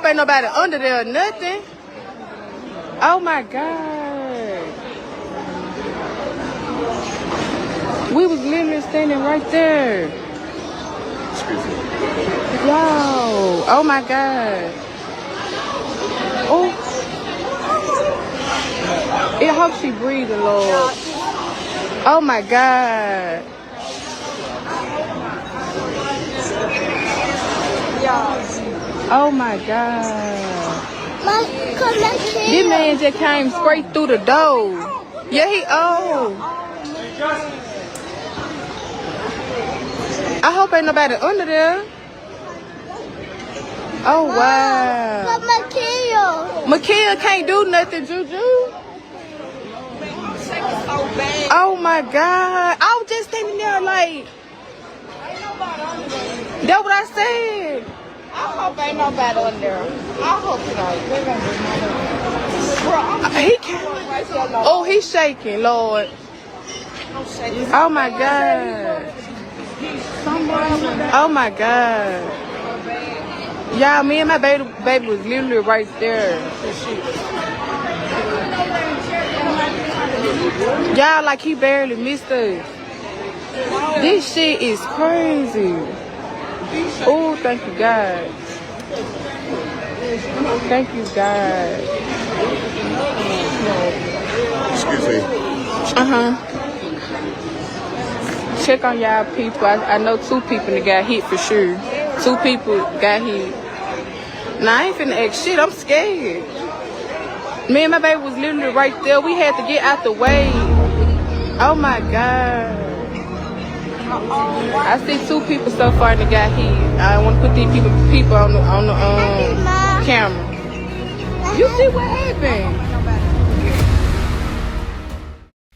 hope ain't nobody under there or nothing. Oh my God. We was literally standing right there. Excuse me. Wow. Oh my God. Oh. I hope she breathing, Lord. Oh my God. Oh my God. This man just came straight through the door. Yeah, he old. I hope ain't nobody under there. Oh wow. Makia can't do nothing, Juju. Oh my God. I was just standing there like, that's what I said. I hope ain't nobody on there. I hope not. He can't. Oh, he's shaking, Lord. Oh my God. Oh my God. Y'all, me and my baby was literally right there. Y'all, like he barely missed us. This shit is crazy. Oh, thank you, God. Thank you, God. Excuse me. Check on y'all people. I know 2 people that got hit for sure. 2 people got hit. Nah, I ain't finna ask shit. I'm scared. Me and my baby was literally right there. We had to get out the way. Oh my God. I see 2 people so far that got hit. I don't want to put these people on the camera. You see what happened?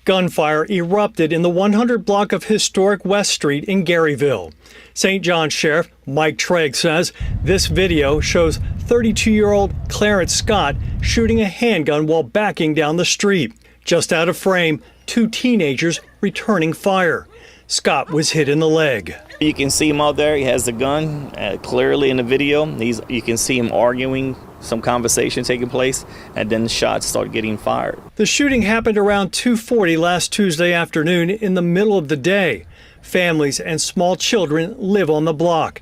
Gunfire erupted in the 100 block of historic West Street in Garyville. St. John Sheriff Mike Trigg says this video shows 32-year-old Clarence Scott shooting a handgun while backing down the street. Just out of frame, 2 teenagers returning fire. Scott was hit in the leg. You can see him out there. He has the gun clearly in the video. You can see him arguing, some conversation taking place, and then the shots start getting fired. The shooting happened around 2:40 last Tuesday afternoon in the middle of the day. Families and small children live on the block.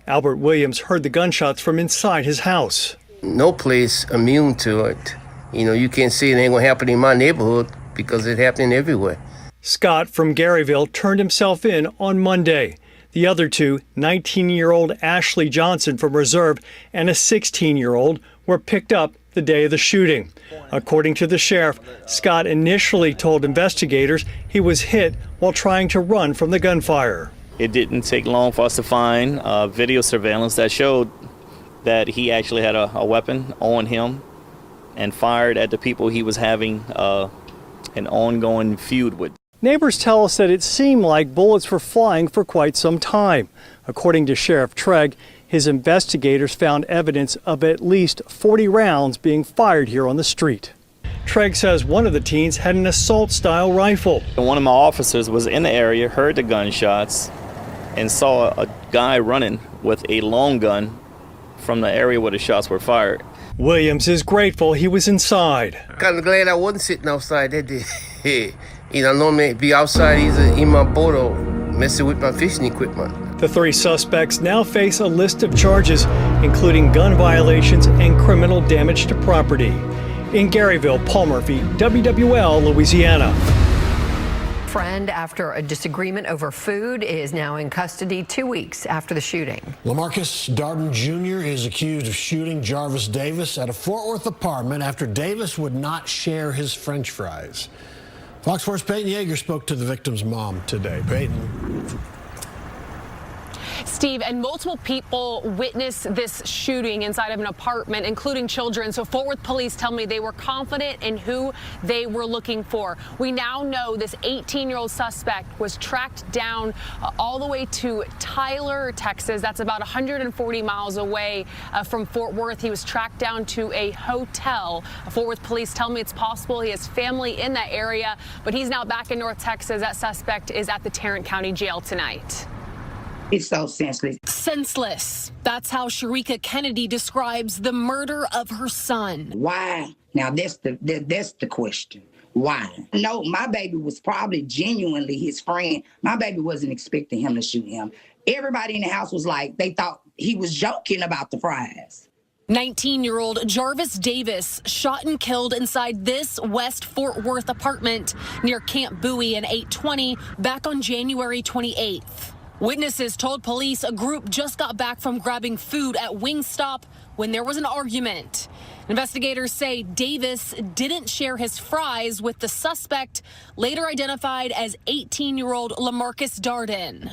Albert Williams heard the gunshots from inside his house. No place immune to it. You know, you can't say it ain't gonna happen in my neighborhood because it's happening everywhere. Scott from Garyville turned himself in on Monday. The other 2, 19-year-old Ashley Johnson from Reserve and a 16-year-old, were picked up the day of the shooting. According to the sheriff, Scott initially told investigators he was hit while trying to run from the gunfire. It didn't take long for us to find video surveillance that showed that he actually had a weapon on him and fired at the people he was having an ongoing feud with. Neighbors tell us that it seemed like bullets were flying for quite some time. According to Sheriff Trigg, his investigators found evidence of at least 40 rounds being fired here on the street. Trigg says one of the teens had an assault-style rifle. One of my officers was in the area, heard the gunshots, and saw a guy running with a long gun from the area where the shots were fired. Williams is grateful he was inside. Kind of glad I wasn't sitting outside that day. You know, normally be outside either in my boat or messing with my fishing equipment. The 3 suspects now face a list of charges, including gun violations and criminal damage to property. In Garyville, Paul Murphy, WWL, Louisiana. Friend after a disagreement over food is now in custody 2 weeks after the shooting. Lamarcus Darden Jr. is accused of shooting Jarvis Davis at a Fort Worth apartment after Davis would not share his French fries. Fox 4's Peyton Yeager spoke to the victim's mom today. Peyton. Steve, and multiple people witnessed this shooting inside of an apartment, including children. So Fort Worth police tell me they were confident in who they were looking for. We now know this 18-year-old suspect was tracked down all the way to Tyler, Texas. That's about 140 miles away from Fort Worth. He was tracked down to a hotel. Fort Worth police tell me it's possible he has family in that area, but he's now back in North Texas. That suspect is at the Tarrant County Jail tonight. It's so senseless. Senseless. That's how Sharika Kennedy describes the murder of her son. Why? Now that's the question. Why? No, my baby was probably genuinely his friend. My baby wasn't expecting him to shoot him. Everybody in the house was like, they thought he was joking about the fries. 19-year-old Jarvis Davis shot and killed inside this West Fort Worth apartment near Camp Bowie in 820 back on January 28th. Witnesses told police a group just got back from grabbing food at Wingstop when there was an argument. Investigators say Davis didn't share his fries with the suspect, later identified as 18-year-old LaMarcus Darden.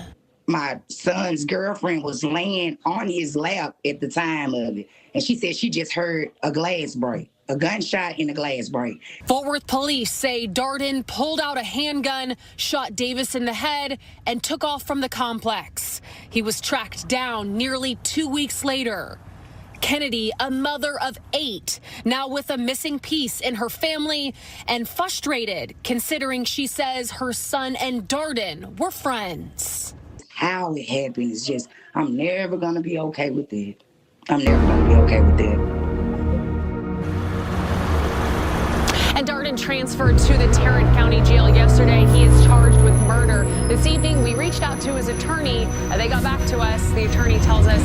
My son's girlfriend was laying on his lap at the time of it, and she said she just heard a glass break. A gunshot and a glass break. Fort Worth police say Darden pulled out a handgun, shot Davis in the head, and took off from the complex. He was tracked down nearly 2 weeks later. Kennedy, a mother of 8, now with a missing piece in her family and frustrated considering she says her son and Darden were friends. How it happened is just, I'm never going to be okay with it. I'm never going to be okay with that. And Darden transferred to the Tarrant County Jail yesterday. He is charged with murder. This evening, we reached out to his attorney. They got back to us. The attorney tells us